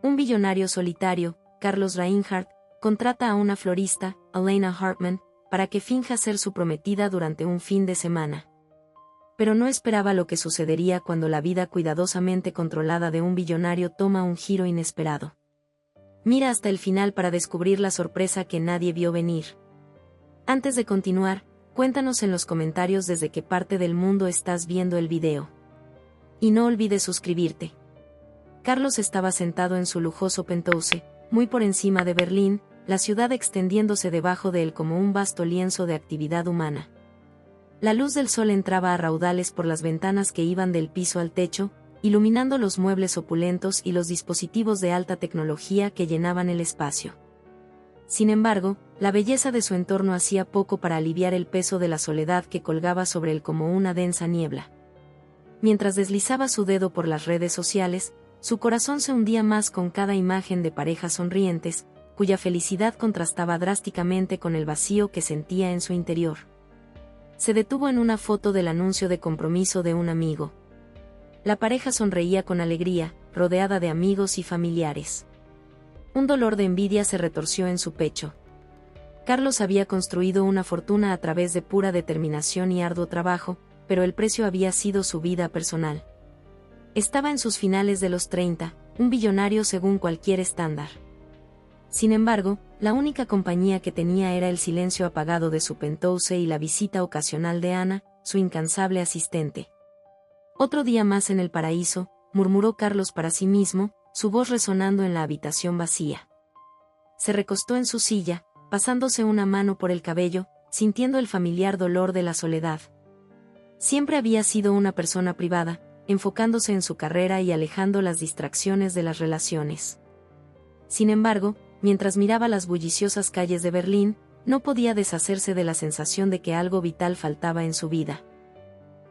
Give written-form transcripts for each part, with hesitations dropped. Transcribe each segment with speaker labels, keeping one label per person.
Speaker 1: Un billonario solitario, Carlos Reinhardt, contrata a una florista, Elena Hartman, para que finja ser su prometida durante un fin de semana. Pero no esperaba lo que sucedería cuando la vida cuidadosamente controlada de un billonario toma un giro inesperado. Mira hasta el final para descubrir la sorpresa que nadie vio venir. Antes de continuar, cuéntanos en los comentarios desde qué parte del mundo estás viendo el video. Y no olvides suscribirte. Carlos estaba sentado en su lujoso penthouse, muy por encima de Berlín, la ciudad extendiéndose debajo de él como un vasto lienzo de actividad humana. La luz del sol entraba a raudales por las ventanas que iban del piso al techo, iluminando los muebles opulentos y los dispositivos de alta tecnología que llenaban el espacio. Sin embargo, la belleza de su entorno hacía poco para aliviar el peso de la soledad que colgaba sobre él como una densa niebla. Mientras deslizaba su dedo por las redes sociales, su corazón se hundía más con cada imagen de parejas sonrientes, cuya felicidad contrastaba drásticamente con el vacío que sentía en su interior. Se detuvo en una foto del anuncio de compromiso de un amigo. La pareja sonreía con alegría, rodeada de amigos y familiares. Un dolor de envidia se retorció en su pecho. Carlos había construido una fortuna a través de pura determinación y arduo trabajo, pero el precio había sido su vida personal. Estaba en sus finales de los 30, un billonario según cualquier estándar. Sin embargo, la única compañía que tenía era el silencio apagado de su penthouse y la visita ocasional de Ana, su incansable asistente. Otro día más en el paraíso, murmuró Carlos para sí mismo, su voz resonando en la habitación vacía. Se recostó en su silla, pasándose una mano por el cabello, sintiendo el familiar dolor de la soledad. Siempre había sido una persona privada, enfocándose en su carrera y alejando las distracciones de las relaciones. Sin embargo, mientras miraba las bulliciosas calles de Berlín, no podía deshacerse de la sensación de que algo vital faltaba en su vida.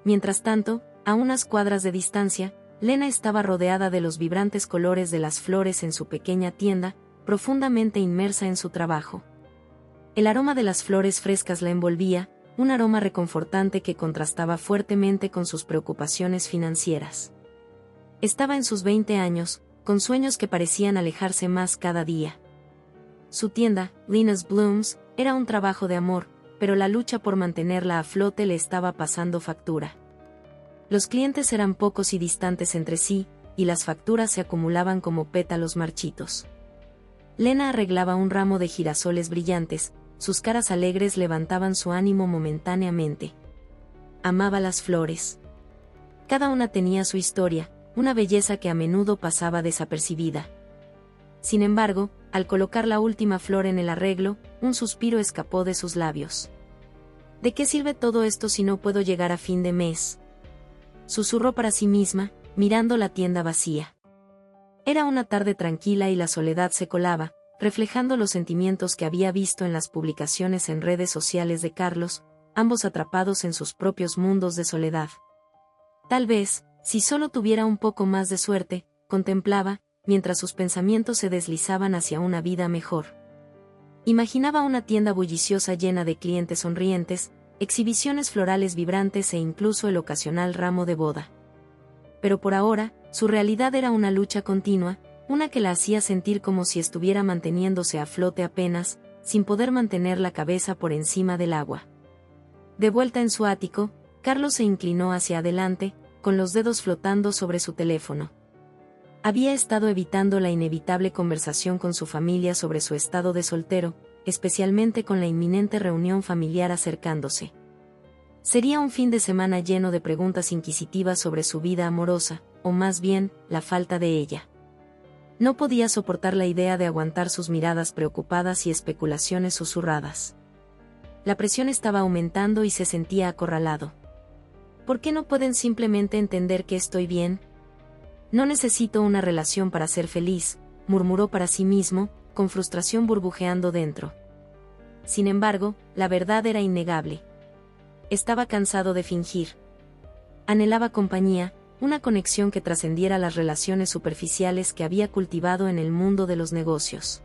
Speaker 1: Mientras tanto, a unas cuadras de distancia, Lena estaba rodeada de los vibrantes colores de las flores en su pequeña tienda, profundamente inmersa en su trabajo. El aroma de las flores frescas la envolvía, un aroma reconfortante que contrastaba fuertemente con sus preocupaciones financieras. Estaba en sus 20 años, con sueños que parecían alejarse más cada día. Su tienda, Lena's Blooms, era un trabajo de amor, pero la lucha por mantenerla a flote le estaba pasando factura. Los clientes eran pocos y distantes entre sí, y las facturas se acumulaban como pétalos marchitos. Lena arreglaba un ramo de girasoles brillantes, sus caras alegres levantaban su ánimo momentáneamente. Amaba las flores. Cada una tenía su historia, una belleza que a menudo pasaba desapercibida. Sin embargo, al colocar la última flor en el arreglo, un suspiro escapó de sus labios. ¿De qué sirve todo esto si no puedo llegar a fin de mes?, susurró para sí misma, mirando la tienda vacía. Era una tarde tranquila y la soledad se colaba, reflejando los sentimientos que había visto en las publicaciones en redes sociales de Carlos, ambos atrapados en sus propios mundos de soledad. Tal vez, si solo tuviera un poco más de suerte, contemplaba, mientras sus pensamientos se deslizaban hacia una vida mejor. Imaginaba una tienda bulliciosa llena de clientes sonrientes, exhibiciones florales vibrantes e incluso el ocasional ramo de boda. Pero por ahora, su realidad era una lucha continua, una que la hacía sentir como si estuviera manteniéndose a flote apenas, sin poder mantener la cabeza por encima del agua. De vuelta en su ático, Carlos se inclinó hacia adelante, con los dedos flotando sobre su teléfono. Había estado evitando la inevitable conversación con su familia sobre su estado de soltero, especialmente con la inminente reunión familiar acercándose. Sería un fin de semana lleno de preguntas inquisitivas sobre su vida amorosa, o más bien, la falta de ella. No podía soportar la idea de aguantar sus miradas preocupadas y especulaciones susurradas. La presión estaba aumentando y se sentía acorralado. ¿Por qué no pueden simplemente entender que estoy bien? No necesito una relación para ser feliz, murmuró para sí mismo, con frustración burbujeando dentro. Sin embargo, la verdad era innegable. Estaba cansado de fingir. Anhelaba compañía, una conexión que trascendiera las relaciones superficiales que había cultivado en el mundo de los negocios.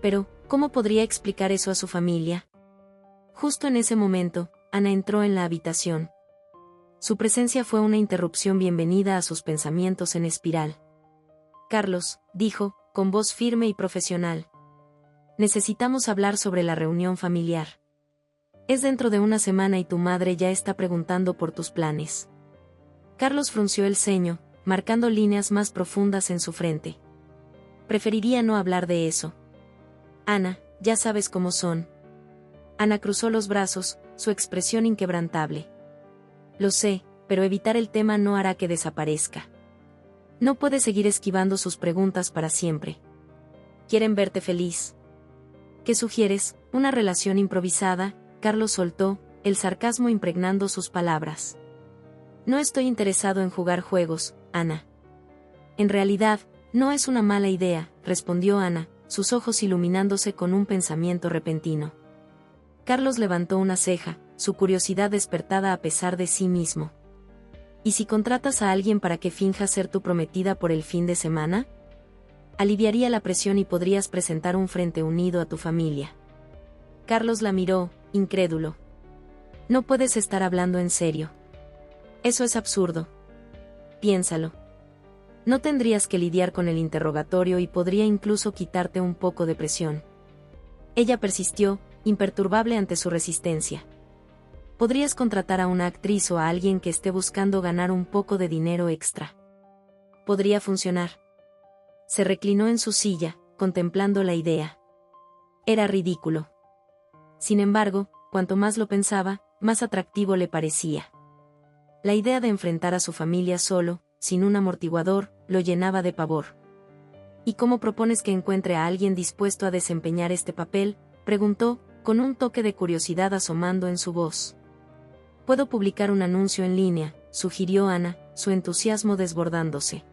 Speaker 1: Pero, ¿cómo podría explicar eso a su familia? Justo en ese momento, Ana entró en la habitación. Su presencia fue una interrupción bienvenida a sus pensamientos en espiral. Carlos, dijo, con voz firme y profesional. Necesitamos hablar sobre la reunión familiar. Es dentro de una semana y tu madre ya está preguntando por tus planes. Carlos frunció el ceño, marcando líneas más profundas en su frente. Preferiría no hablar de eso. Ana, ya sabes cómo son. Ana cruzó los brazos, su expresión inquebrantable. Lo sé, pero evitar el tema no hará que desaparezca. No puedes seguir esquivando sus preguntas para siempre. Quieren verte feliz. ¿Qué sugieres? ¿Una relación improvisada? Carlos soltó, el sarcasmo impregnando sus palabras. No estoy interesado en jugar juegos, Ana. En realidad, no es una mala idea, respondió Ana, sus ojos iluminándose con un pensamiento repentino. Carlos levantó una ceja, su curiosidad despertada a pesar de sí mismo. ¿Y si contratas a alguien para que finja ser tu prometida por el fin de semana? Aliviaría la presión y podrías presentar un frente unido a tu familia. Carlos la miró, incrédulo. No puedes estar hablando en serio. Eso es absurdo. Piénsalo. No tendrías que lidiar con el interrogatorio y podría incluso quitarte un poco de presión. Ella persistió, imperturbable ante su resistencia. Podrías contratar a una actriz o a alguien que esté buscando ganar un poco de dinero extra. Podría funcionar. Se reclinó en su silla, contemplando la idea. Era ridículo. Sin embargo, cuanto más lo pensaba, más atractivo le parecía. La idea de enfrentar a su familia solo, sin un amortiguador, lo llenaba de pavor. ¿Y cómo propones que encuentre a alguien dispuesto a desempeñar este papel?, preguntó, con un toque de curiosidad asomando en su voz. Puedo publicar un anuncio en línea, sugirió Ana, su entusiasmo desbordándose.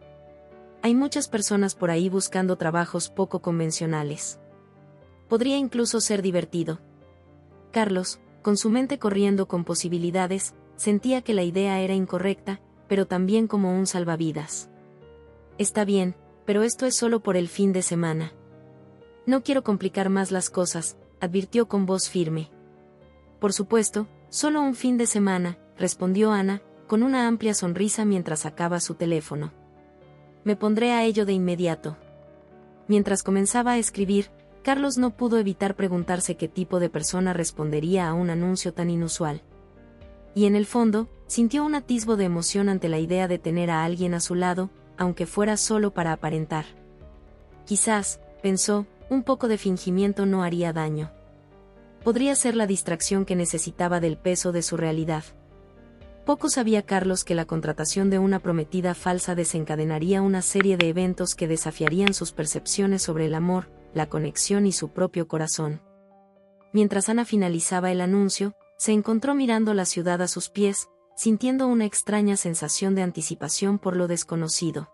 Speaker 1: Hay muchas personas por ahí buscando trabajos poco convencionales. Podría incluso ser divertido. Carlos, con su mente corriendo con posibilidades, sentía que la idea era incorrecta, pero también como un salvavidas. Está bien, pero esto es solo por el fin de semana. No quiero complicar más las cosas, advirtió con voz firme. Por supuesto, solo un fin de semana, respondió Ana, con una amplia sonrisa mientras sacaba su teléfono. Me pondré a ello de inmediato. Mientras comenzaba a escribir, Carlos no pudo evitar preguntarse qué tipo de persona respondería a un anuncio tan inusual. Y en el fondo, sintió un atisbo de emoción ante la idea de tener a alguien a su lado, aunque fuera solo para aparentar. Quizás, pensó, un poco de fingimiento no haría daño. Podría ser la distracción que necesitaba del peso de su realidad. Poco sabía Carlos que la contratación de una prometida falsa desencadenaría una serie de eventos que desafiarían sus percepciones sobre el amor, la conexión y su propio corazón. Mientras Ana finalizaba el anuncio, se encontró mirando la ciudad a sus pies, sintiendo una extraña sensación de anticipación por lo desconocido.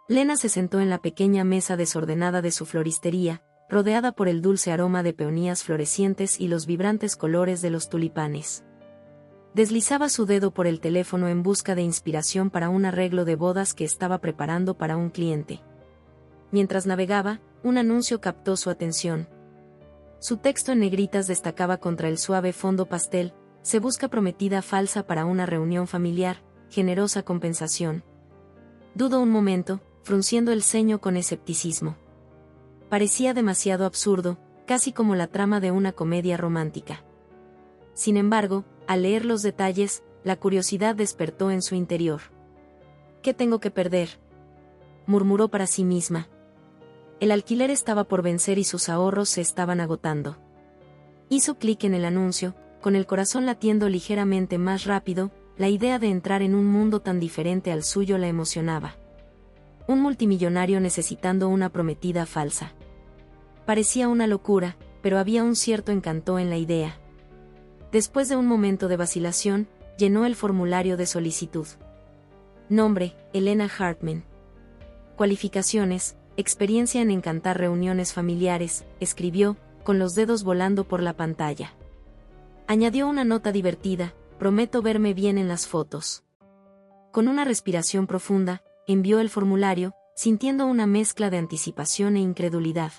Speaker 1: Lena se sentó en la pequeña mesa desordenada de su floristería, rodeada por el dulce aroma de peonías florecientes y los vibrantes colores de los tulipanes. Deslizaba su dedo por el teléfono en busca de inspiración para un arreglo de bodas que estaba preparando para un cliente. Mientras navegaba, un anuncio captó su atención. Su texto en negritas destacaba contra el suave fondo pastel: se busca prometida falsa para una reunión familiar, generosa compensación. Dudó un momento, frunciendo el ceño con escepticismo. Parecía demasiado absurdo, casi como la trama de una comedia romántica. Sin embargo, al leer los detalles, la curiosidad despertó en su interior. ¿Qué tengo que perder?, murmuró para sí misma. El alquiler estaba por vencer y sus ahorros se estaban agotando. Hizo clic en el anuncio, con el corazón latiendo ligeramente más rápido. La idea de entrar en un mundo tan diferente al suyo la emocionaba. Un multimillonario necesitando una prometida falsa. Parecía una locura, pero había un cierto encanto en la idea. Después de un momento de vacilación, llenó el formulario de solicitud. Nombre: Elena Hartman. Cualificaciones: experiencia en encantar reuniones familiares, escribió, con los dedos volando por la pantalla. Añadió una nota divertida: prometo verme bien en las fotos. Con una respiración profunda, envió el formulario, sintiendo una mezcla de anticipación e incredulidad.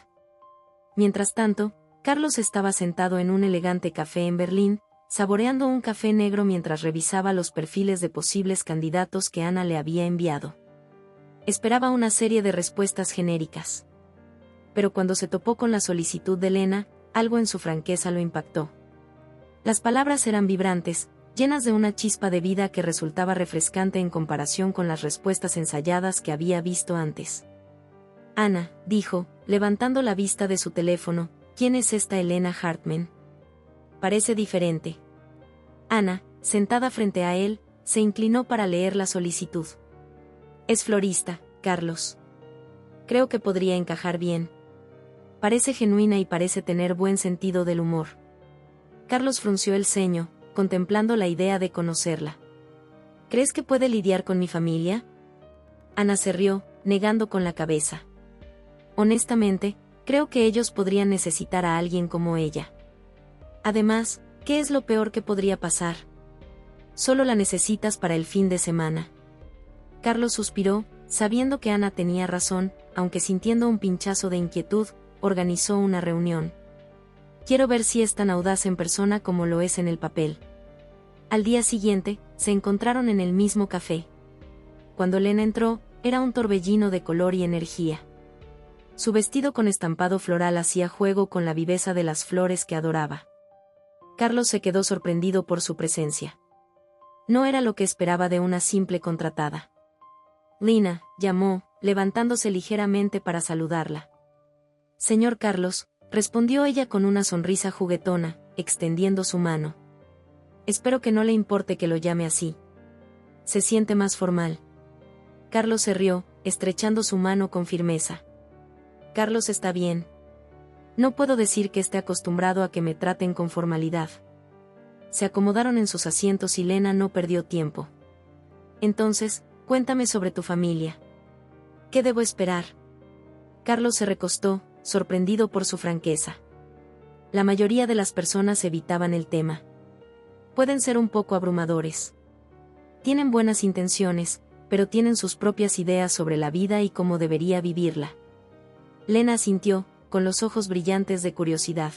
Speaker 1: Mientras tanto, Carlos estaba sentado en un elegante café en Berlín, saboreando un café negro mientras revisaba los perfiles de posibles candidatos que Ana le había enviado. Esperaba una serie de respuestas genéricas. Pero cuando se topó con la solicitud de Lena, algo en su franqueza lo impactó. Las palabras eran vibrantes, llenas de una chispa de vida que resultaba refrescante en comparación con las respuestas ensayadas que había visto antes. Ana, dijo, levantando la vista de su teléfono, ¿quién es esta Elena Hartman? Parece diferente. Ana, sentada frente a él, se inclinó para leer la solicitud. Es florista, Carlos. Creo que podría encajar bien. Parece genuina y parece tener buen sentido del humor. Carlos frunció el ceño, contemplando la idea de conocerla. ¿Crees que puede lidiar con mi familia? Ana se rió, negando con la cabeza. Honestamente, creo que ellos podrían necesitar a alguien como ella. Además, ¿qué es lo peor que podría pasar? Solo la necesitas para el fin de semana. Carlos suspiró, sabiendo que Ana tenía razón, aunque sintiendo un pinchazo de inquietud, organizó una reunión. Quiero ver si es tan audaz en persona como lo es en el papel. Al día siguiente, se encontraron en el mismo café. Cuando Lena entró, era un torbellino de color y energía. Su vestido con estampado floral hacía juego con la viveza de las flores que adoraba. Carlos se quedó sorprendido por su presencia. No era lo que esperaba de una simple contratada. Lena, llamó, levantándose ligeramente para saludarla. Señor Carlos, respondió ella con una sonrisa juguetona, extendiendo su mano. Espero que no le importe que lo llame así. Se siente más formal. Carlos se rió, estrechando su mano con firmeza. Carlos está bien. No puedo decir que esté acostumbrado a que me traten con formalidad. Se acomodaron en sus asientos y Lena no perdió tiempo. Entonces, cuéntame sobre tu familia. ¿Qué debo esperar? Carlos se recostó, sorprendido por su franqueza. La mayoría de las personas evitaban el tema. Pueden ser un poco abrumadores. Tienen buenas intenciones, pero tienen sus propias ideas sobre la vida y cómo debería vivirla. Lena asintió, con los ojos brillantes de curiosidad.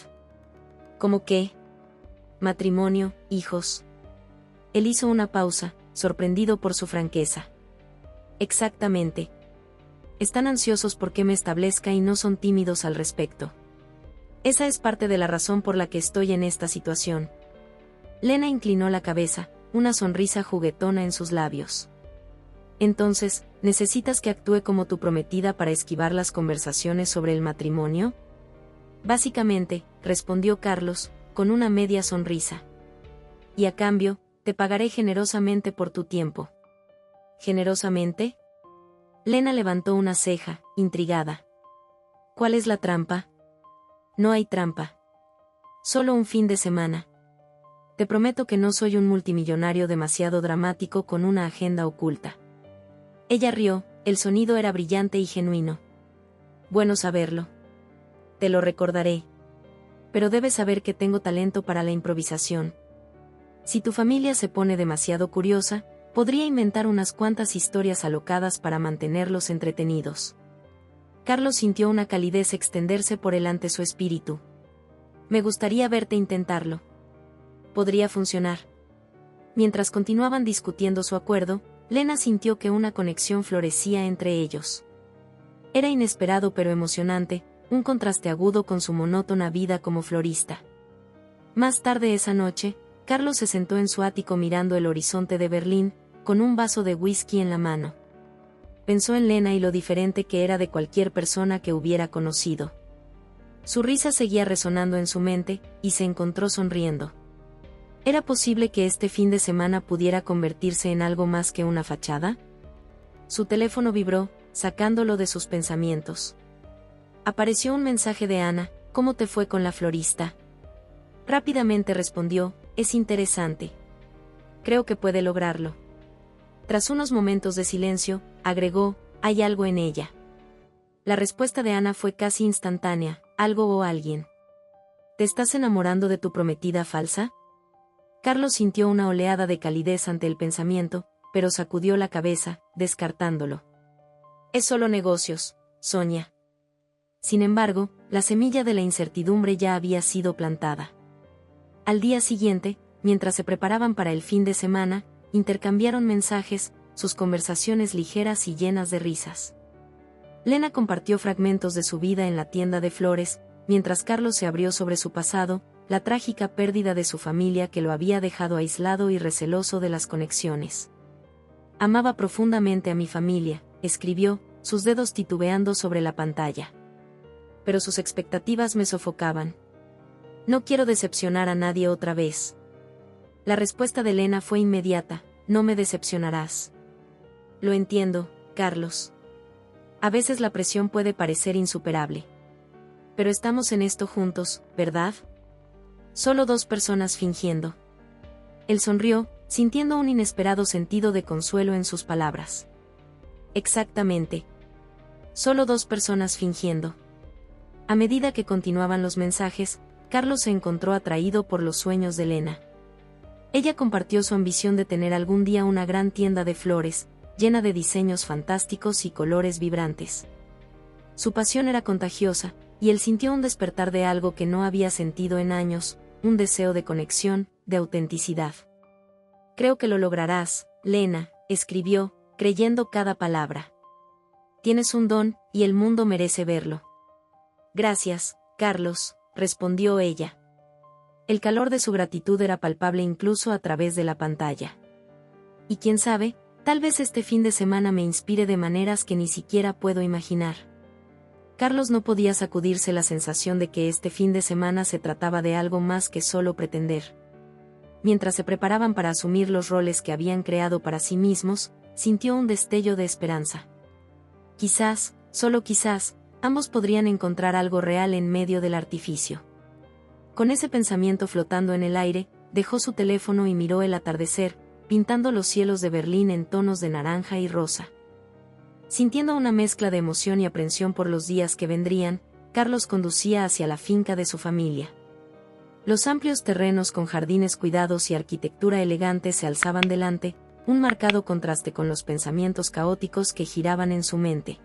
Speaker 1: ¿Cómo qué? Matrimonio, hijos. Él hizo una pausa, sorprendido por su franqueza. Exactamente. Están ansiosos porque me establezca y no son tímidos al respecto. Esa es parte de la razón por la que estoy en esta situación. Lena inclinó la cabeza, una sonrisa juguetona en sus labios. Entonces, ¿necesitas que actúe como tu prometida para esquivar las conversaciones sobre el matrimonio? Básicamente, respondió Carlos, con una media sonrisa. Y a cambio, te pagaré generosamente por tu tiempo. ¿Generosamente? Lena levantó una ceja, intrigada. ¿Cuál es la trampa? No hay trampa. Solo un fin de semana. Te prometo que no soy un multimillonario demasiado dramático con una agenda oculta. Ella rió, el sonido era brillante y genuino. Bueno saberlo. Te lo recordaré. Pero debes saber que tengo talento para la improvisación. Si tu familia se pone demasiado curiosa, podría inventar unas cuantas historias alocadas para mantenerlos entretenidos. Carlos sintió una calidez extenderse por él ante su espíritu. Me gustaría verte intentarlo. Podría funcionar. Mientras continuaban discutiendo su acuerdo, Lena sintió que una conexión florecía entre ellos. Era inesperado pero emocionante, un contraste agudo con su monótona vida como florista. Más tarde esa noche, Carlos se sentó en su ático mirando el horizonte de Berlín, con un vaso de whisky en la mano. Pensó en Lena y lo diferente que era de cualquier persona que hubiera conocido. Su risa seguía resonando en su mente, y se encontró sonriendo. ¿Era posible que este fin de semana pudiera convertirse en algo más que una fachada? Su teléfono vibró, sacándolo de sus pensamientos. Apareció un mensaje de Ana, ¿cómo te fue con la florista? Rápidamente respondió, es interesante. Creo que puede lograrlo. Tras unos momentos de silencio, agregó, hay algo en ella. La respuesta de Ana fue casi instantánea, algo o alguien. ¿Te estás enamorando de tu prometida falsa? Carlos sintió una oleada de calidez ante el pensamiento, pero sacudió la cabeza, descartándolo. Es solo negocios, Sonia. Sin embargo, la semilla de la incertidumbre ya había sido plantada. Al día siguiente, mientras se preparaban para el fin de semana, intercambiaron mensajes, sus conversaciones ligeras y llenas de risas. Lena compartió fragmentos de su vida en la tienda de flores, mientras Carlos se abrió sobre su pasado, la trágica pérdida de su familia que lo había dejado aislado y receloso de las conexiones. Amaba profundamente a mi familia, escribió, sus dedos titubeando sobre la pantalla. Pero sus expectativas me sofocaban. No quiero decepcionar a nadie otra vez. La respuesta de Lena fue inmediata, no me decepcionarás. Lo entiendo, Carlos. A veces la presión puede parecer insuperable. Pero estamos en esto juntos, ¿verdad? Solo dos personas fingiendo. Él sonrió, sintiendo un inesperado sentido de consuelo en sus palabras. Exactamente. Solo dos personas fingiendo. A medida que continuaban los mensajes, Carlos se encontró atraído por los sueños de Lena. Ella compartió su ambición de tener algún día una gran tienda de flores, llena de diseños fantásticos y colores vibrantes. Su pasión era contagiosa, y él sintió un despertar de algo que no había sentido en años, un deseo de conexión, de autenticidad. Creo que lo lograrás, Lena, escribió, creyendo cada palabra. Tienes un don, y el mundo merece verlo. Gracias, Carlos, respondió ella. El calor de su gratitud era palpable incluso a través de la pantalla. Y quién sabe, tal vez este fin de semana me inspire de maneras que ni siquiera puedo imaginar. Carlos no podía sacudirse la sensación de que este fin de semana se trataba de algo más que solo pretender. Mientras se preparaban para asumir los roles que habían creado para sí mismos, sintió un destello de esperanza. Quizás, solo quizás, ambos podrían encontrar algo real en medio del artificio. Con ese pensamiento flotando en el aire, dejó su teléfono y miró el atardecer, pintando los cielos de Berlín en tonos de naranja y rosa. Sintiendo una mezcla de emoción y aprensión por los días que vendrían, Carlos conducía hacia la finca de su familia. Los amplios terrenos con jardines cuidados y arquitectura elegante se alzaban delante, un marcado contraste con los pensamientos caóticos que giraban en su mente.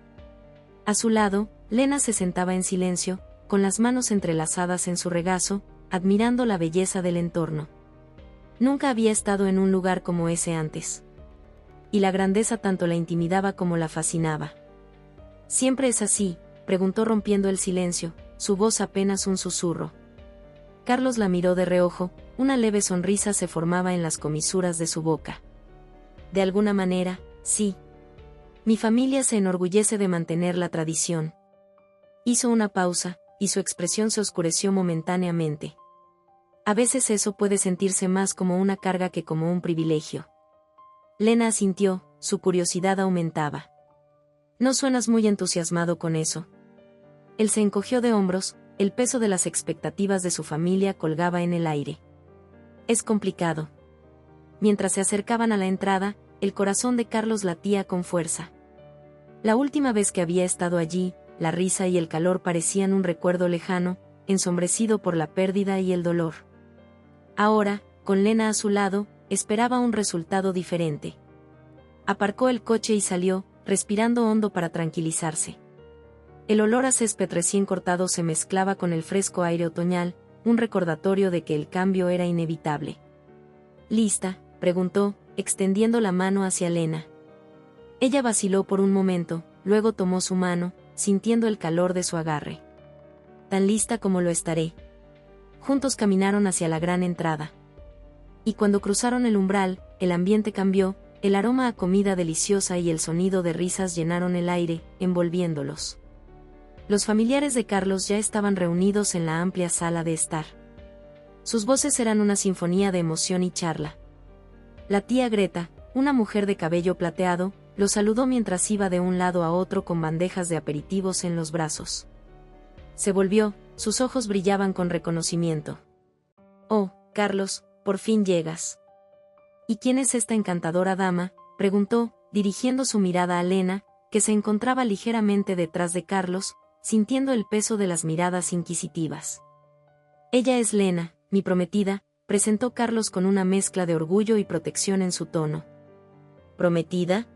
Speaker 1: A su lado, Lena se sentaba en silencio, con las manos entrelazadas en su regazo, admirando la belleza del entorno. Nunca había estado en un lugar como ese antes. Y la grandeza tanto la intimidaba como la fascinaba. ¿Siempre es así?, preguntó rompiendo el silencio, su voz apenas un susurro. Carlos la miró de reojo, una leve sonrisa se formaba en las comisuras de su boca. De alguna manera, sí. Mi familia se enorgullece de mantener la tradición. Hizo una pausa, y su expresión se oscureció momentáneamente. A veces eso puede sentirse más como una carga que como un privilegio. Lena asintió, su curiosidad aumentaba. No suenas muy entusiasmado con eso. Él se encogió de hombros, el peso de las expectativas de su familia colgaba en el aire. Es complicado. Mientras se acercaban a la entrada, el corazón de Carlos latía con fuerza. La última vez que había estado allí, la risa y el calor parecían un recuerdo lejano, ensombrecido por la pérdida y el dolor. Ahora, con Lena a su lado, esperaba un resultado diferente. Aparcó el coche y salió, respirando hondo para tranquilizarse. El olor a césped recién cortado se mezclaba con el fresco aire otoñal, un recordatorio de que el cambio era inevitable. ¿Lista?, preguntó, extendiendo la mano hacia Lena. Ella vaciló por un momento, luego tomó su mano, sintiendo el calor de su agarre. Tan lista como lo estaré. Juntos caminaron hacia la gran entrada. Y cuando cruzaron el umbral, el ambiente cambió, el aroma a comida deliciosa y el sonido de risas llenaron el aire, envolviéndolos. Los familiares de Carlos ya estaban reunidos en la amplia sala de estar. Sus voces eran una sinfonía de emoción y charla. La tía Greta, una mujer de cabello plateado, lo saludó mientras iba de un lado a otro con bandejas de aperitivos en los brazos. Se volvió, sus ojos brillaban con reconocimiento. «Oh, Carlos, por fin llegas». «¿Y quién es esta encantadora dama?», preguntó, dirigiendo su mirada a Lena, que se encontraba ligeramente detrás de Carlos, sintiendo el peso de las miradas inquisitivas. «Ella es Lena, mi prometida», presentó Carlos con una mezcla de orgullo y protección en su tono. «¿Prometida?».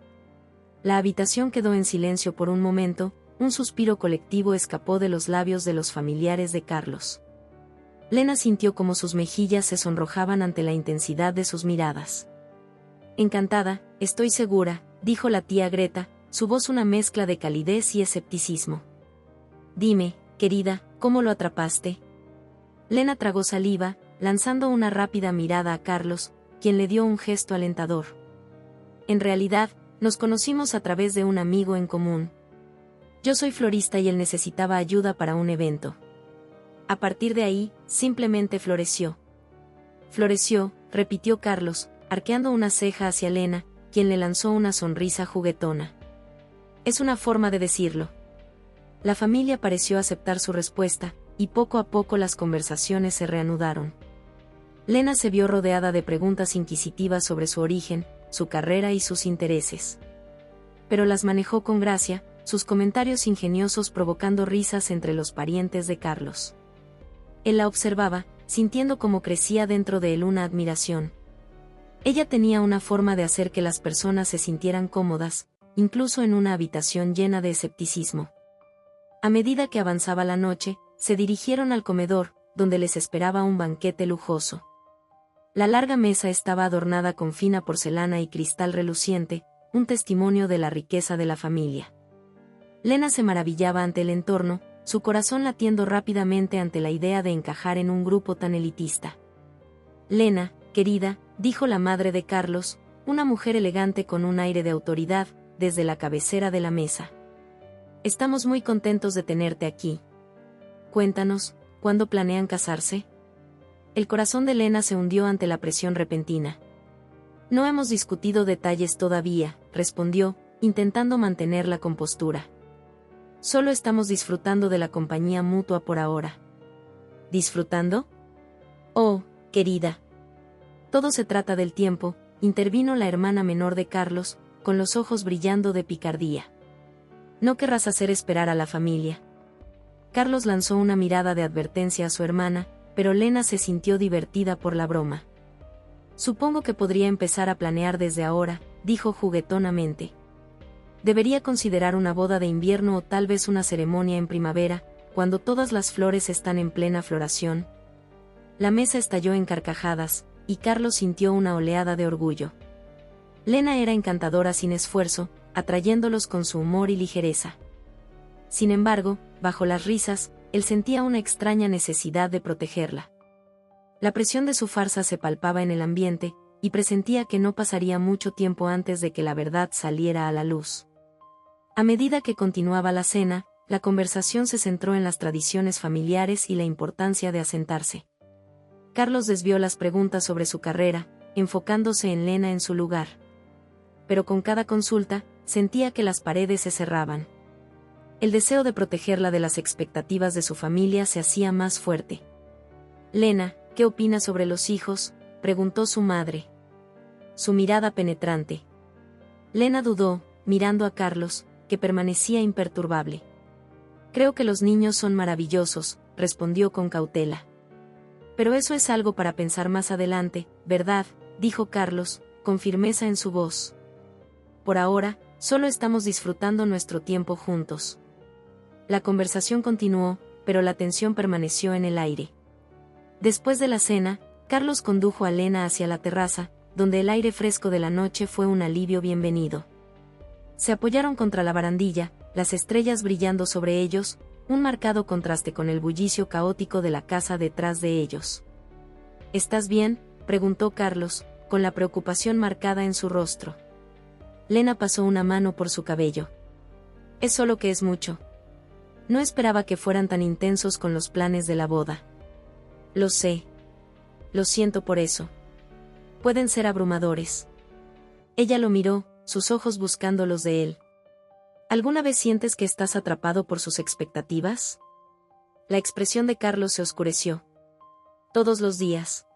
Speaker 1: La habitación quedó en silencio por un momento, un suspiro colectivo escapó de los labios de los familiares de Carlos. Lena sintió como sus mejillas se sonrojaban ante la intensidad de sus miradas. «Encantada, estoy segura», dijo la tía Greta, su voz una mezcla de calidez y escepticismo. Dime, querida, ¿cómo lo atrapaste? Lena tragó saliva, lanzando una rápida mirada a Carlos, quien le dio un gesto alentador. En realidad, nos conocimos a través de un amigo en común. Yo soy florista y él necesitaba ayuda para un evento. A partir de ahí, simplemente floreció. Floreció, repitió Carlos, arqueando una ceja hacia Lena, quien le lanzó una sonrisa juguetona. Es una forma de decirlo. La familia pareció aceptar su respuesta, y poco a poco las conversaciones se reanudaron. Lena se vio rodeada de preguntas inquisitivas sobre su origen, su carrera y sus intereses. Pero las manejó con gracia, sus comentarios ingeniosos provocando risas entre los parientes de Carlos. Él la observaba, sintiendo cómo crecía dentro de él una admiración. Ella tenía una forma de hacer que las personas se sintieran cómodas, incluso en una habitación llena de escepticismo. A medida que avanzaba la noche, se dirigieron al comedor, donde les esperaba un banquete lujoso. La larga mesa estaba adornada con fina porcelana y cristal reluciente, un testimonio de la riqueza de la familia. Lena se maravillaba ante el entorno, su corazón latiendo rápidamente ante la idea de encajar en un grupo tan elitista. Lena, querida, dijo la madre de Carlos, una mujer elegante con un aire de autoridad, desde la cabecera de la mesa. Estamos muy contentos de tenerte aquí. Cuéntanos, ¿cuándo planean casarse? El corazón de Lena se hundió ante la presión repentina. No hemos discutido detalles todavía, respondió, intentando mantener la compostura. Solo estamos disfrutando de la compañía mutua por ahora. ¿Disfrutando? Oh, querida. Todo se trata del tiempo, intervino la hermana menor de Carlos, con los ojos brillando de picardía. No querrás hacer esperar a la familia. Carlos lanzó una mirada de advertencia a su hermana, pero Lena se sintió divertida por la broma. Supongo que podría empezar a planear desde ahora, dijo juguetonamente. Debería considerar una boda de invierno o tal vez una ceremonia en primavera, cuando todas las flores están en plena floración. La mesa estalló en carcajadas, y Carlos sintió una oleada de orgullo. Lena era encantadora sin esfuerzo, atrayéndolos con su humor y ligereza. Sin embargo, bajo las risas, él sentía una extraña necesidad de protegerla. La presión de su farsa se palpaba en el ambiente, y presentía que no pasaría mucho tiempo antes de que la verdad saliera a la luz. A medida que continuaba la cena, la conversación se centró en las tradiciones familiares y la importancia de asentarse. Carlos desvió las preguntas sobre su carrera, enfocándose en Lena en su lugar. Pero con cada consulta, sentía que las paredes se cerraban. El deseo de protegerla de las expectativas de su familia se hacía más fuerte. Lena, ¿qué opinas sobre los hijos?, preguntó su madre. Su mirada penetrante. Lena dudó, mirando a Carlos, que permanecía imperturbable. Creo que los niños son maravillosos, respondió con cautela. Pero eso es algo para pensar más adelante, ¿verdad?, dijo Carlos, con firmeza en su voz. Por ahora, solo estamos disfrutando nuestro tiempo juntos. La conversación continuó, pero la tensión permaneció en el aire. Después de la cena, Carlos condujo a Lena hacia la terraza, donde el aire fresco de la noche fue un alivio bienvenido. Se apoyaron contra la barandilla, las estrellas brillando sobre ellos, un marcado contraste con el bullicio caótico de la casa detrás de ellos. ¿Estás bien?, preguntó Carlos, con la preocupación marcada en su rostro. Lena pasó una mano por su cabello. Es solo que es mucho. No esperaba que fueran tan intensos con los planes de la boda. Lo sé. Lo siento por eso. Pueden ser abrumadores. Ella lo miró, sus ojos buscando los de él. ¿Alguna vez sientes que estás atrapado por sus expectativas? La expresión de Carlos se oscureció. Todos los días.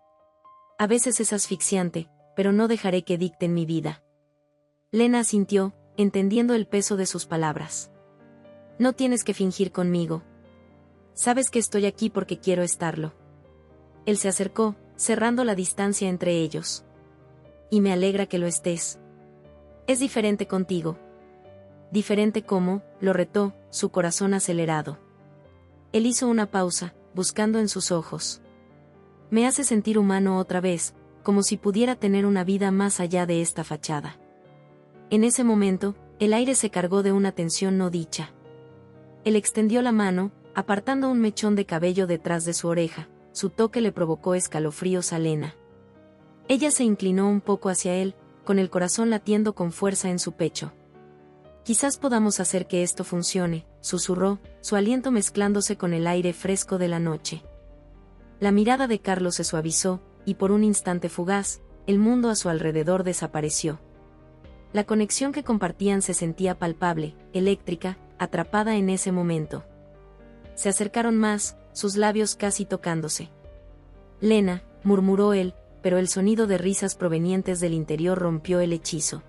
Speaker 1: A veces es asfixiante, pero no dejaré que dicten mi vida. Lena asintió, entendiendo el peso de sus palabras. No tienes que fingir conmigo. Sabes que estoy aquí porque quiero estarlo. Él se acercó, cerrando la distancia entre ellos. Y me alegra que lo estés. Es diferente contigo. ¿Diferente cómo?, lo retó, su corazón acelerado. Él hizo una pausa, buscando en sus ojos. Me hace sentir humano otra vez, como si pudiera tener una vida más allá de esta fachada. En ese momento, el aire se cargó de una tensión no dicha. Él extendió la mano, apartando un mechón de cabello detrás de su oreja. Su toque le provocó escalofríos a Lena. Ella se inclinó un poco hacia él, con el corazón latiendo con fuerza en su pecho. «Quizás podamos hacer que esto funcione», susurró, su aliento mezclándose con el aire fresco de la noche. La mirada de Carlos se suavizó, y por un instante fugaz, el mundo a su alrededor desapareció. La conexión que compartían se sentía palpable, eléctrica, atrapada en ese momento. Se acercaron más, sus labios casi tocándose. «Lena», murmuró él, pero el sonido de risas provenientes del interior rompió el hechizo.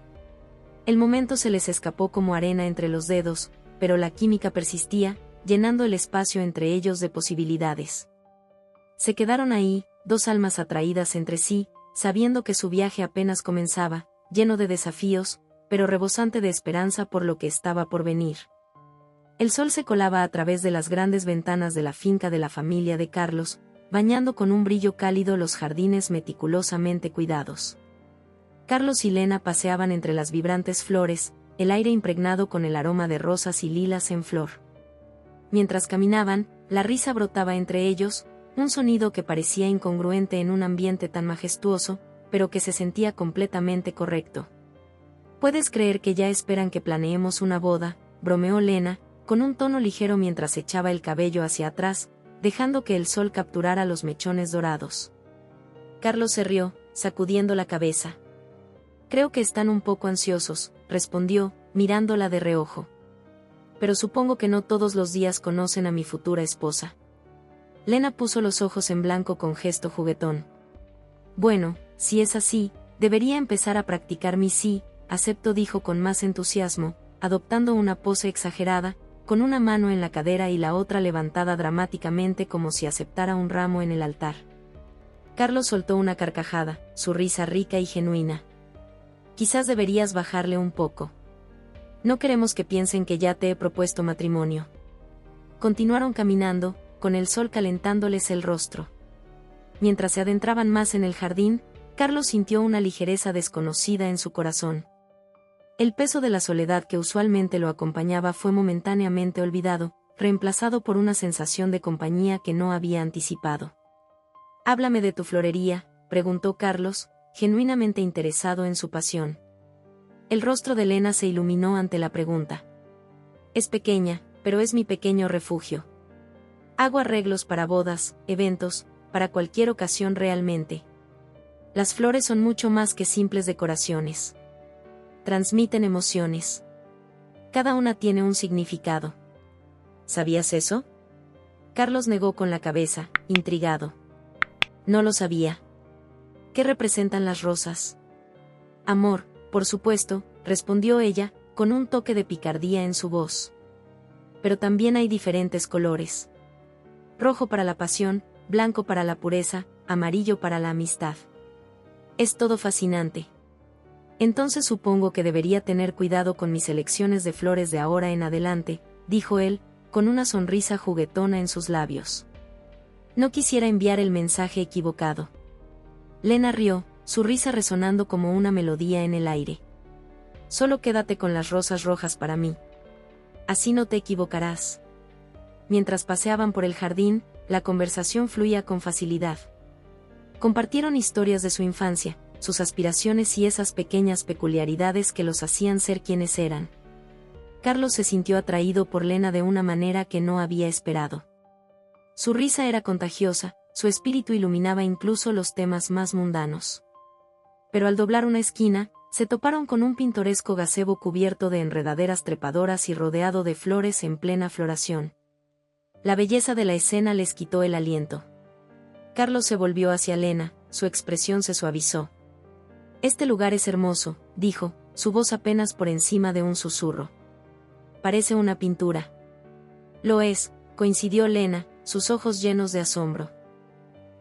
Speaker 1: El momento se les escapó como arena entre los dedos, pero la química persistía, llenando el espacio entre ellos de posibilidades. Se quedaron ahí, dos almas atraídas entre sí, sabiendo que su viaje apenas comenzaba, lleno de desafíos, pero rebosante de esperanza por lo que estaba por venir. El sol se colaba a través de las grandes ventanas de la finca de la familia de Carlos, bañando con un brillo cálido los jardines meticulosamente cuidados. Carlos y Lena paseaban entre las vibrantes flores, el aire impregnado con el aroma de rosas y lilas en flor. Mientras caminaban, la risa brotaba entre ellos, un sonido que parecía incongruente en un ambiente tan majestuoso, pero que se sentía completamente correcto. «¿Puedes creer que ya esperan que planeemos una boda?», bromeó Lena, con un tono ligero mientras echaba el cabello hacia atrás, dejando que el sol capturara los mechones dorados. Carlos se rió, sacudiendo la cabeza. «Creo que están un poco ansiosos», respondió, mirándola de reojo. «Pero supongo que no todos los días conocen a mi futura esposa». Lena puso los ojos en blanco con gesto juguetón. «Bueno, si es así, debería empezar a practicar mi sí, acepto», dijo con más entusiasmo, adoptando una pose exagerada, con una mano en la cadera y la otra levantada dramáticamente como si aceptara un ramo en el altar. Carlos soltó una carcajada, su risa rica y genuina. «Quizás deberías bajarle un poco. No queremos que piensen que ya te he propuesto matrimonio». Continuaron caminando, con el sol calentándoles el rostro. Mientras se adentraban más en el jardín, Carlos sintió una ligereza desconocida en su corazón. El peso de la soledad que usualmente lo acompañaba fue momentáneamente olvidado, reemplazado por una sensación de compañía que no había anticipado. «Háblame de tu florería», preguntó Carlos, genuinamente interesado en su pasión. El rostro de Lena se iluminó ante la pregunta. «Es pequeña, pero es mi pequeño refugio. Hago arreglos para bodas, eventos, para cualquier ocasión realmente. Las flores son mucho más que simples decoraciones. Transmiten emociones. Cada una tiene un significado». «¿Sabías eso?». Carlos negó con la cabeza, intrigado. «No lo sabía». «¿Qué representan las rosas?». «Amor, por supuesto», respondió ella, con un toque de picardía en su voz. «Pero también hay diferentes colores. Rojo para la pasión, blanco para la pureza, amarillo para la amistad. Es todo fascinante. Entonces supongo que debería tener cuidado con mis elecciones de flores de ahora en adelante», dijo él, con una sonrisa juguetona en sus labios. No quisiera enviar el mensaje equivocado. Lena rió, su risa resonando como una melodía en el aire. «Solo quédate con las rosas rojas para mí. Así no te equivocarás». Mientras paseaban por el jardín, la conversación fluía con facilidad. Compartieron historias de su infancia, sus aspiraciones y esas pequeñas peculiaridades que los hacían ser quienes eran. Carlos se sintió atraído por Lena de una manera que no había esperado. Su risa era contagiosa, su espíritu iluminaba incluso los temas más mundanos. Pero al doblar una esquina, se toparon con un pintoresco gazebo cubierto de enredaderas trepadoras y rodeado de flores en plena floración. La belleza de la escena les quitó el aliento. Carlos se volvió hacia Lena, su expresión se suavizó. «Este lugar es hermoso», dijo, su voz apenas por encima de un susurro. «Parece una pintura». «Lo es», coincidió Lena, sus ojos llenos de asombro.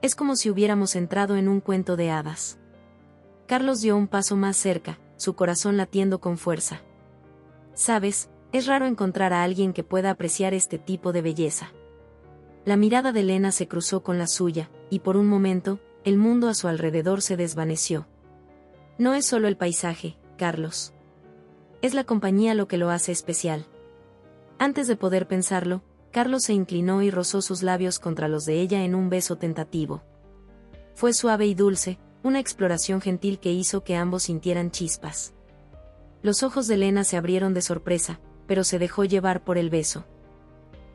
Speaker 1: «Es como si hubiéramos entrado en un cuento de hadas». Carlos dio un paso más cerca, su corazón latiendo con fuerza. «Sabes, es raro encontrar a alguien que pueda apreciar este tipo de belleza». La mirada de Lena se cruzó con la suya, y por un momento, el mundo a su alrededor se desvaneció. «No es solo el paisaje, Carlos. Es la compañía lo que lo hace especial. Antes de poder pensarlo, Carlos se inclinó y rozó sus labios contra los de ella en un beso tentativo. Fue suave y dulce, una exploración gentil que hizo que ambos sintieran chispas. Los ojos de Lena se abrieron de sorpresa, pero se dejó llevar por el beso.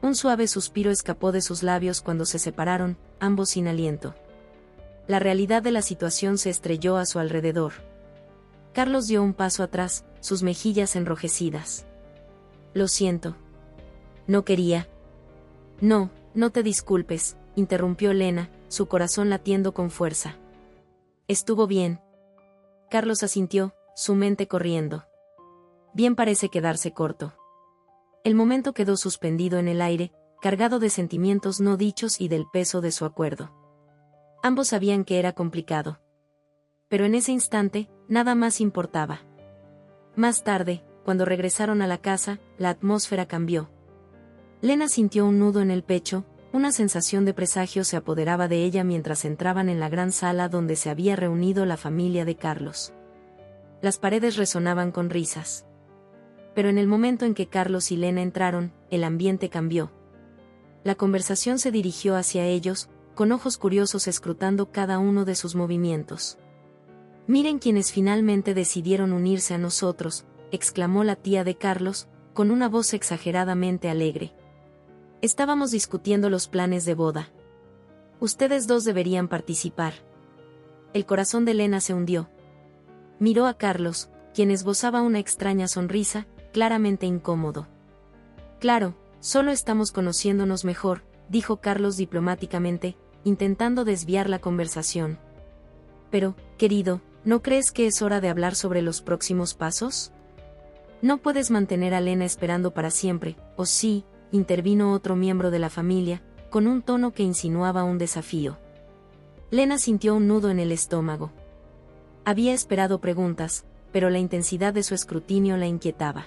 Speaker 1: Un suave suspiro escapó de sus labios cuando se separaron, ambos sin aliento. La realidad de la situación se estrelló a su alrededor. Carlos dio un paso atrás, sus mejillas enrojecidas. Lo siento. No quería. No, no te disculpes, interrumpió Lena, su corazón latiendo con fuerza. Estuvo bien. Carlos asintió, su mente corriendo. Bien parece quedarse corto. El momento quedó suspendido en el aire, cargado de sentimientos no dichos y del peso de su acuerdo. Ambos sabían que era complicado. Pero en ese instante, nada más importaba. Más tarde, cuando regresaron a la casa, la atmósfera cambió. Lena sintió un nudo en el pecho, una sensación de presagio se apoderaba de ella mientras entraban en la gran sala donde se había reunido la familia de Carlos. Las paredes resonaban con risas. Pero en el momento en que Carlos y Lena entraron, el ambiente cambió. La conversación se dirigió hacia ellos, con ojos curiosos escrutando cada uno de sus movimientos. «Miren quienes finalmente decidieron unirse a nosotros», exclamó la tía de Carlos, con una voz exageradamente alegre. «Estábamos discutiendo los planes de boda. Ustedes dos deberían participar». El corazón de Lena se hundió. Miró a Carlos, quien esbozaba una extraña sonrisa, claramente incómodo. «Claro, solo estamos conociéndonos mejor», dijo Carlos diplomáticamente, intentando desviar la conversación. «Pero, querido, ¿no crees que es hora de hablar sobre los próximos pasos? No puedes mantener a Lena esperando para siempre, ¿o sí?», intervino otro miembro de la familia, con un tono que insinuaba un desafío. Lena sintió un nudo en el estómago. Había esperado preguntas, pero la intensidad de su escrutinio la inquietaba.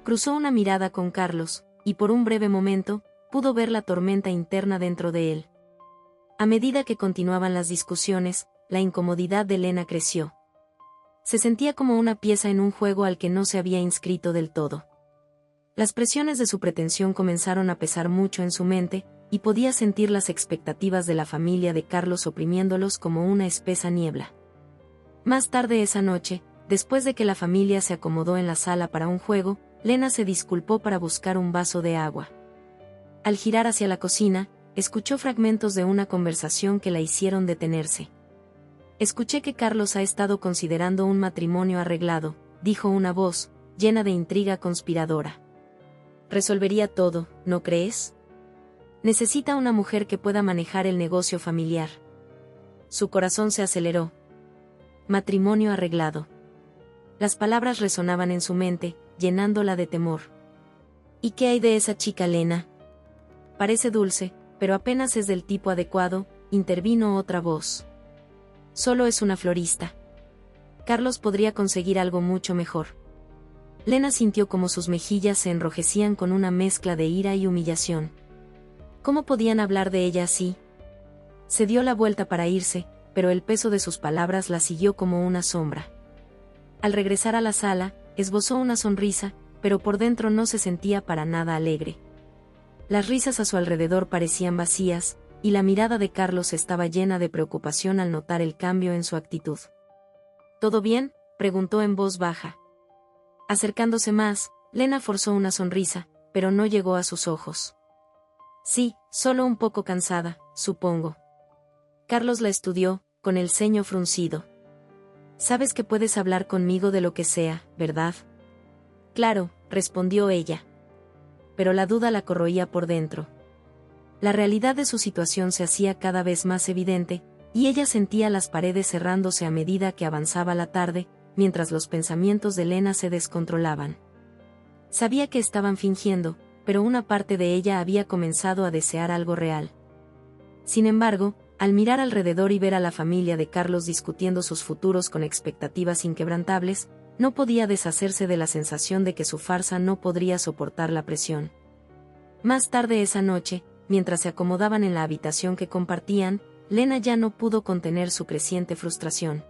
Speaker 1: Cruzó una mirada con Carlos, y por un breve momento, pudo ver la tormenta interna dentro de él. A medida que continuaban las discusiones, la incomodidad de Lena creció. Se sentía como una pieza en un juego al que no se había inscrito del todo. Las presiones de su pretensión comenzaron a pesar mucho en su mente, y podía sentir las expectativas de la familia de Carlos oprimiéndolos como una espesa niebla. Más tarde esa noche, después de que la familia se acomodó en la sala para un juego, Lena se disculpó para buscar un vaso de agua. Al girar hacia la cocina, escuchó fragmentos de una conversación que la hicieron detenerse. «Escuché que Carlos ha estado considerando un matrimonio arreglado», dijo una voz, llena de intriga conspiradora. «Resolvería todo, ¿no crees? Necesita una mujer que pueda manejar el negocio familiar». Su corazón se aceleró. Matrimonio arreglado. Las palabras resonaban en su mente, llenándola de temor. «¿Y qué hay de esa chica Lena? Parece dulce, pero apenas es del tipo adecuado», intervino otra voz. «Solo es una florista. Carlos podría conseguir algo mucho mejor». Lena sintió como sus mejillas se enrojecían con una mezcla de ira y humillación. ¿Cómo podían hablar de ella así? Se dio la vuelta para irse, pero el peso de sus palabras la siguió como una sombra. Al regresar a la sala, esbozó una sonrisa, pero por dentro no se sentía para nada alegre. Las risas a su alrededor parecían vacías, y la mirada de Carlos estaba llena de preocupación al notar el cambio en su actitud. «¿Todo bien?», preguntó en voz baja. Acercándose más, Lena forzó una sonrisa, pero no llegó a sus ojos. «Sí, solo un poco cansada, supongo». Carlos la estudió, con el ceño fruncido. «Sabes que puedes hablar conmigo de lo que sea, ¿verdad?» «Claro», respondió ella. Pero la duda la corroía por dentro. La realidad de su situación se hacía cada vez más evidente, y ella sentía las paredes cerrándose a medida que avanzaba la tarde, mientras los pensamientos de Lena se descontrolaban. Sabía que estaban fingiendo, pero una parte de ella había comenzado a desear algo real. Sin embargo, al mirar alrededor y ver a la familia de Carlos discutiendo sus futuros con expectativas inquebrantables, no podía deshacerse de la sensación de que su farsa no podría soportar la presión. Más tarde esa noche, mientras se acomodaban en la habitación que compartían, Lena ya no pudo contener su creciente frustración.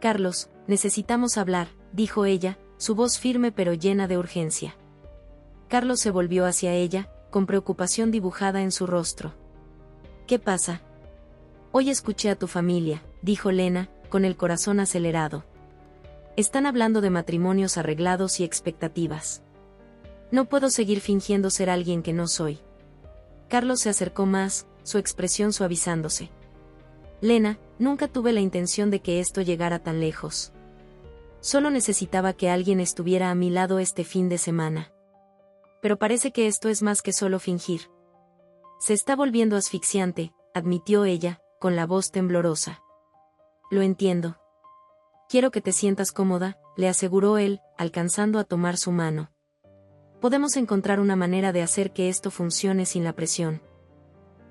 Speaker 1: «Carlos, necesitamos hablar», dijo ella, su voz firme pero llena de urgencia. Carlos se volvió hacia ella, con preocupación dibujada en su rostro. ¿Qué pasa? Hoy escuché a tu familia, dijo Lena, con el corazón acelerado. Están hablando de matrimonios arreglados y expectativas. No puedo seguir fingiendo ser alguien que no soy. Carlos se acercó más, su expresión suavizándose. Lena, nunca tuve la intención de que esto llegara tan lejos. Solo necesitaba que alguien estuviera a mi lado este fin de semana. Pero parece que esto es más que solo fingir. Se está volviendo asfixiante, admitió ella, con la voz temblorosa. Lo entiendo. Quiero que te sientas cómoda, le aseguró él, alcanzando a tomar su mano. Podemos encontrar una manera de hacer que esto funcione sin la presión.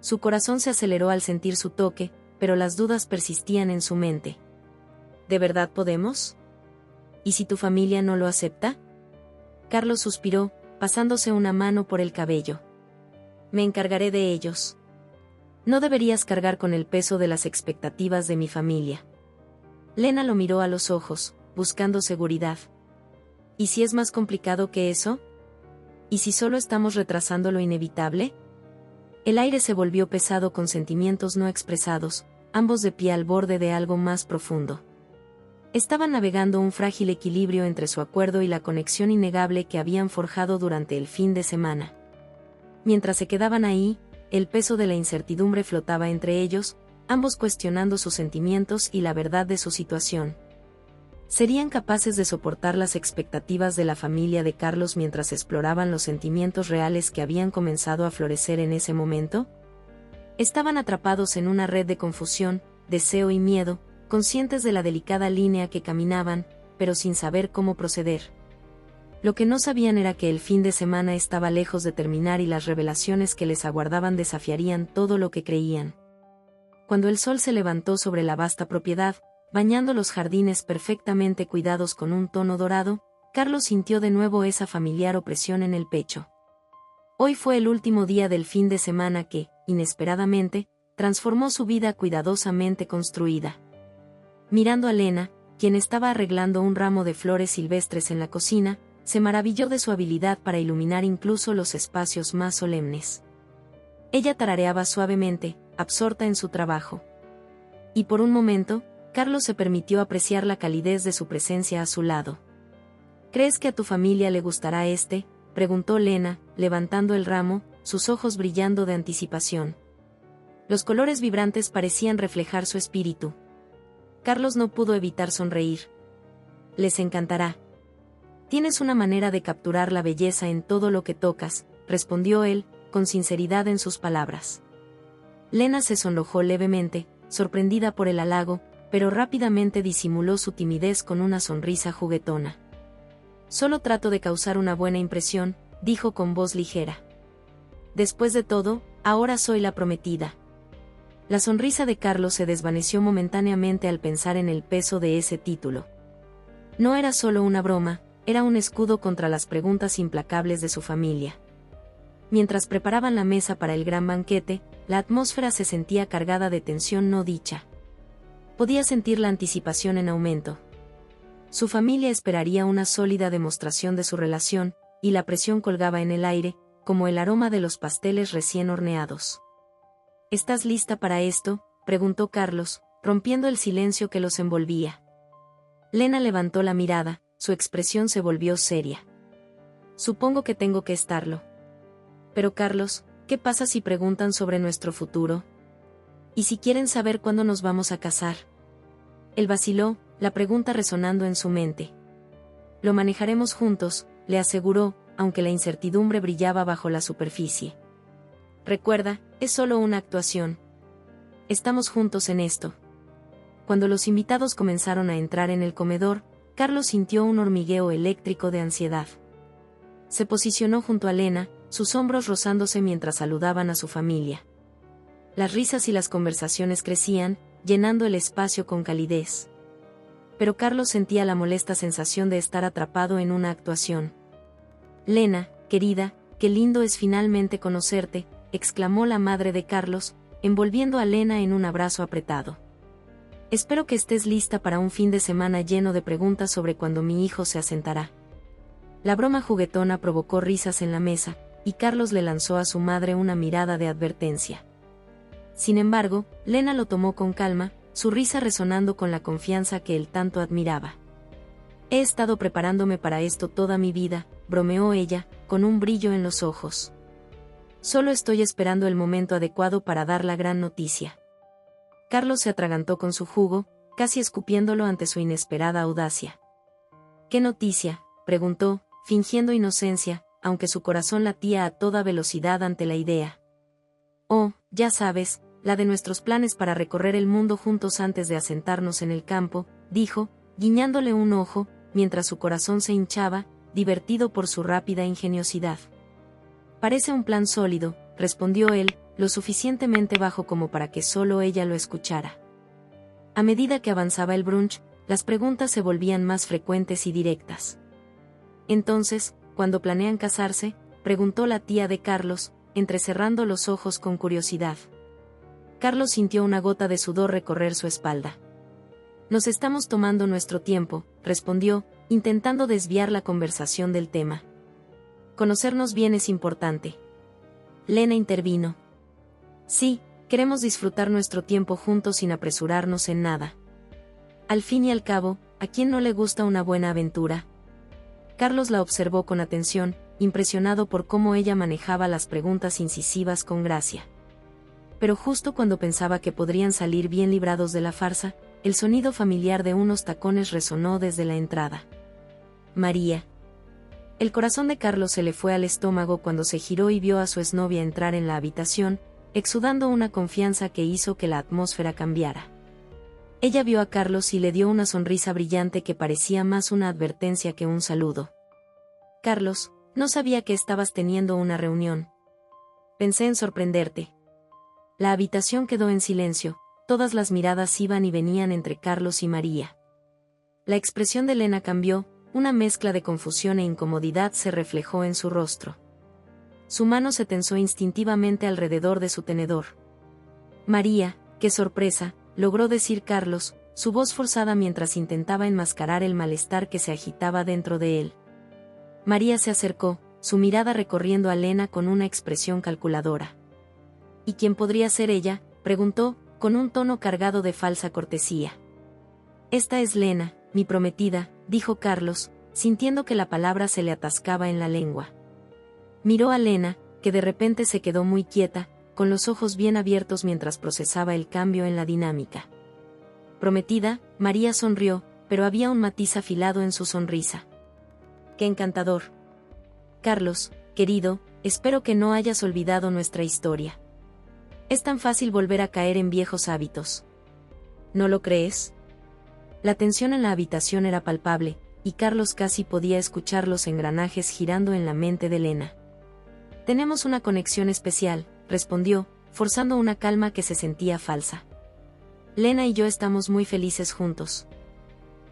Speaker 1: Su corazón se aceleró al sentir su toque, pero las dudas persistían en su mente. ¿De verdad podemos? ¿Y si tu familia no lo acepta? Carlos suspiró, pasándose una mano por el cabello. Me encargaré de ellos. No deberías cargar con el peso de las expectativas de mi familia. Lena lo miró a los ojos, buscando seguridad. ¿Y si es más complicado que eso? ¿Y si solo estamos retrasando lo inevitable? El aire se volvió pesado con sentimientos no expresados, ambos de pie al borde de algo más profundo. Estaban navegando un frágil equilibrio entre su acuerdo y la conexión innegable que habían forjado durante el fin de semana. Mientras se quedaban ahí, el peso de la incertidumbre flotaba entre ellos, ambos cuestionando sus sentimientos y la verdad de su situación. ¿Serían capaces de soportar las expectativas de la familia de Carlos mientras exploraban los sentimientos reales que habían comenzado a florecer en ese momento? Estaban atrapados en una red de confusión, deseo y miedo, conscientes de la delicada línea que caminaban, pero sin saber cómo proceder. Lo que no sabían era que el fin de semana estaba lejos de terminar y las revelaciones que les aguardaban desafiarían todo lo que creían. Cuando el sol se levantó sobre la vasta propiedad, bañando los jardines perfectamente cuidados con un tono dorado, Carlos sintió de nuevo esa familiar opresión en el pecho. Hoy fue el último día del fin de semana que, inesperadamente, transformó su vida cuidadosamente construida. Mirando a Lena, quien estaba arreglando un ramo de flores silvestres en la cocina, se maravilló de su habilidad para iluminar incluso los espacios más solemnes. Ella tarareaba suavemente, absorta en su trabajo. Y por un momento, Carlos se permitió apreciar la calidez de su presencia a su lado. ¿Crees que a tu familia le gustará este?, preguntó Lena, levantando el ramo, sus ojos brillando de anticipación. Los colores vibrantes parecían reflejar su espíritu. Carlos no pudo evitar sonreír. Les encantará. Tienes una manera de capturar la belleza en todo lo que tocas, respondió él, con sinceridad en sus palabras. Lena se sonrojó levemente, sorprendida por el halago, pero rápidamente disimuló su timidez con una sonrisa juguetona. Solo trato de causar una buena impresión, dijo con voz ligera. Después de todo, ahora soy la prometida. La sonrisa de Carlos se desvaneció momentáneamente al pensar en el peso de ese título. No era solo una broma, era un escudo contra las preguntas implacables de su familia. Mientras preparaban la mesa para el gran banquete, la atmósfera se sentía cargada de tensión no dicha. Podía sentir la anticipación en aumento. Su familia esperaría una sólida demostración de su relación, y la presión colgaba en el aire, como el aroma de los pasteles recién horneados. ¿Estás lista para esto?, preguntó Carlos, rompiendo el silencio que los envolvía. Lena levantó la mirada, su expresión se volvió seria. Supongo que tengo que estarlo. Pero Carlos, ¿qué pasa si preguntan sobre nuestro futuro? ¿Y si quieren saber cuándo nos vamos a casar? Él vaciló, la pregunta resonando en su mente. Lo manejaremos juntos, le aseguró, aunque la incertidumbre brillaba bajo la superficie. Recuerda, es solo una actuación. Estamos juntos en esto. Cuando los invitados comenzaron a entrar en el comedor, Carlos sintió un hormigueo eléctrico de ansiedad. Se posicionó junto a Lena, sus hombros rozándose mientras saludaban a su familia. Las risas y las conversaciones crecían, llenando el espacio con calidez. Pero Carlos sentía la molesta sensación de estar atrapado en una actuación. Lena, querida, qué lindo es finalmente conocerte, exclamó la madre de Carlos, envolviendo a Lena en un abrazo apretado. Espero que estés lista para un fin de semana lleno de preguntas sobre cuándo mi hijo se asentará. La broma juguetona provocó risas en la mesa, y Carlos le lanzó a su madre una mirada de advertencia. Sin embargo, Lena lo tomó con calma, su risa resonando con la confianza que él tanto admiraba. He estado preparándome para esto toda mi vida, bromeó ella, con un brillo en los ojos. Solo estoy esperando el momento adecuado para dar la gran noticia. Carlos se atragantó con su jugo, casi escupiéndolo ante su inesperada audacia. ¿Qué noticia?, preguntó, fingiendo inocencia, aunque su corazón latía a toda velocidad ante la idea. Oh, ya sabes, la de nuestros planes para recorrer el mundo juntos antes de asentarnos en el campo, dijo, guiñándole un ojo, mientras su corazón se hinchaba, divertido por su rápida ingeniosidad. Parece un plan sólido, respondió él, lo suficientemente bajo como para que solo ella lo escuchara. A medida que avanzaba el brunch, las preguntas se volvían más frecuentes y directas. Entonces, ¿cuándo planean casarse?, preguntó la tía de Carlos, entrecerrando los ojos con curiosidad. Carlos sintió una gota de sudor recorrer su espalda. Nos estamos tomando nuestro tiempo, respondió, intentando desviar la conversación del tema. Conocernos bien es importante. Lena intervino. Sí, queremos disfrutar nuestro tiempo juntos sin apresurarnos en nada. Al fin y al cabo, ¿a quién no le gusta una buena aventura? Carlos la observó con atención, impresionado por cómo ella manejaba las preguntas incisivas con gracia. Pero justo cuando pensaba que podrían salir bien librados de la farsa, el sonido familiar de unos tacones resonó desde la entrada. María. El corazón de Carlos se le fue al estómago cuando se giró y vio a su exnovia entrar en la habitación, exudando una confianza que hizo que la atmósfera cambiara. Ella vio a Carlos y le dio una sonrisa brillante que parecía más una advertencia que un saludo. Carlos, no sabía que estabas teniendo una reunión. Pensé en sorprenderte. La habitación quedó en silencio, todas las miradas iban y venían entre Carlos y María. La expresión de Lena cambió, una mezcla de confusión e incomodidad se reflejó en su rostro. Su mano se tensó instintivamente alrededor de su tenedor. María, qué sorpresa, logró decir Carlos, su voz forzada mientras intentaba enmascarar el malestar que se agitaba dentro de él. María se acercó, su mirada recorriendo a Lena con una expresión calculadora. ¿Y quién podría ser ella?, preguntó, con un tono cargado de falsa cortesía. Esta es Lena, mi prometida, dijo Carlos, sintiendo que la palabra se le atascaba en la lengua. Miró a Lena, que de repente se quedó muy quieta, con los ojos bien abiertos mientras procesaba el cambio en la dinámica. Prometida, María sonrió, pero había un matiz afilado en su sonrisa. ¡Qué encantador! Carlos, querido, espero que no hayas olvidado nuestra historia. Es tan fácil volver a caer en viejos hábitos. ¿No lo crees? La tensión en la habitación era palpable, y Carlos casi podía escuchar los engranajes girando en la mente de Lena. Tenemos una conexión especial, respondió, forzando una calma que se sentía falsa. Lena y yo estamos muy felices juntos.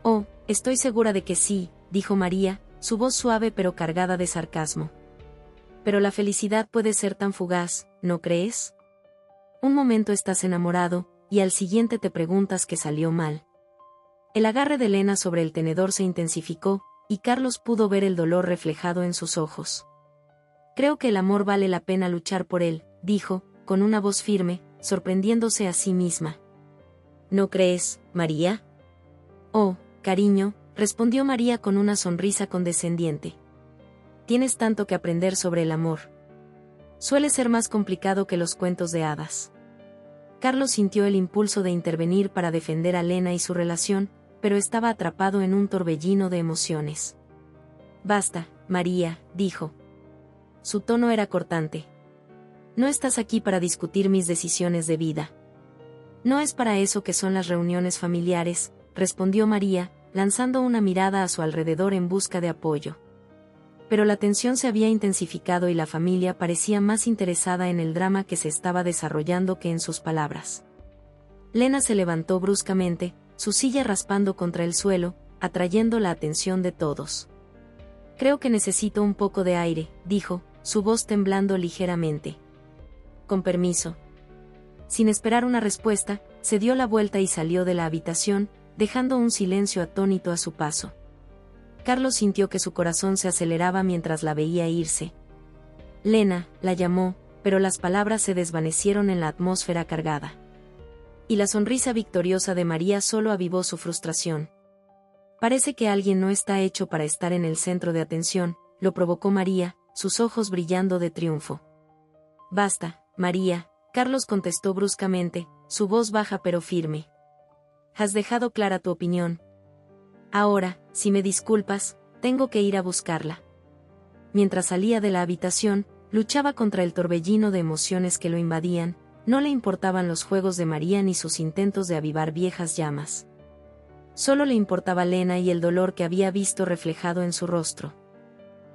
Speaker 1: Oh, estoy segura de que sí, dijo María, su voz suave pero cargada de sarcasmo. Pero la felicidad puede ser tan fugaz, ¿no crees? Un momento estás enamorado, y al siguiente te preguntas qué salió mal. El agarre de Lena sobre el tenedor se intensificó, y Carlos pudo ver el dolor reflejado en sus ojos. Creo que el amor vale la pena luchar por él, dijo, con una voz firme, sorprendiéndose a sí misma. ¿No crees, María? Oh, cariño, respondió María con una sonrisa condescendiente. Tienes tanto que aprender sobre el amor. Suele ser más complicado que los cuentos de hadas. Carlos sintió el impulso de intervenir para defender a Lena y su relación, pero estaba atrapado en un torbellino de emociones. Basta, María, dijo. Su tono era cortante. No estás aquí para discutir mis decisiones de vida. No es para eso que son las reuniones familiares, respondió María, lanzando una mirada a su alrededor en busca de apoyo. Pero la tensión se había intensificado y la familia parecía más interesada en el drama que se estaba desarrollando que en sus palabras. Lena se levantó bruscamente, su silla raspando contra el suelo, atrayendo la atención de todos. Creo que necesito un poco de aire, dijo, su voz temblando ligeramente. Con permiso. Sin esperar una respuesta, se dio la vuelta y salió de la habitación, dejando un silencio atónito a su paso. Carlos sintió que su corazón se aceleraba mientras la veía irse. Lena, la llamó, pero las palabras se desvanecieron en la atmósfera cargada. Y la sonrisa victoriosa de María solo avivó su frustración. Parece que alguien no está hecho para estar en el centro de atención, lo provocó María, sus ojos brillando de triunfo. Basta, María, Carlos contestó bruscamente, su voz baja pero firme. Has dejado clara tu opinión. Ahora, si me disculpas, tengo que ir a buscarla. Mientras salía de la habitación, luchaba contra el torbellino de emociones que lo invadían, no le importaban los juegos de María ni sus intentos de avivar viejas llamas. Solo le importaba Lena y el dolor que había visto reflejado en su rostro.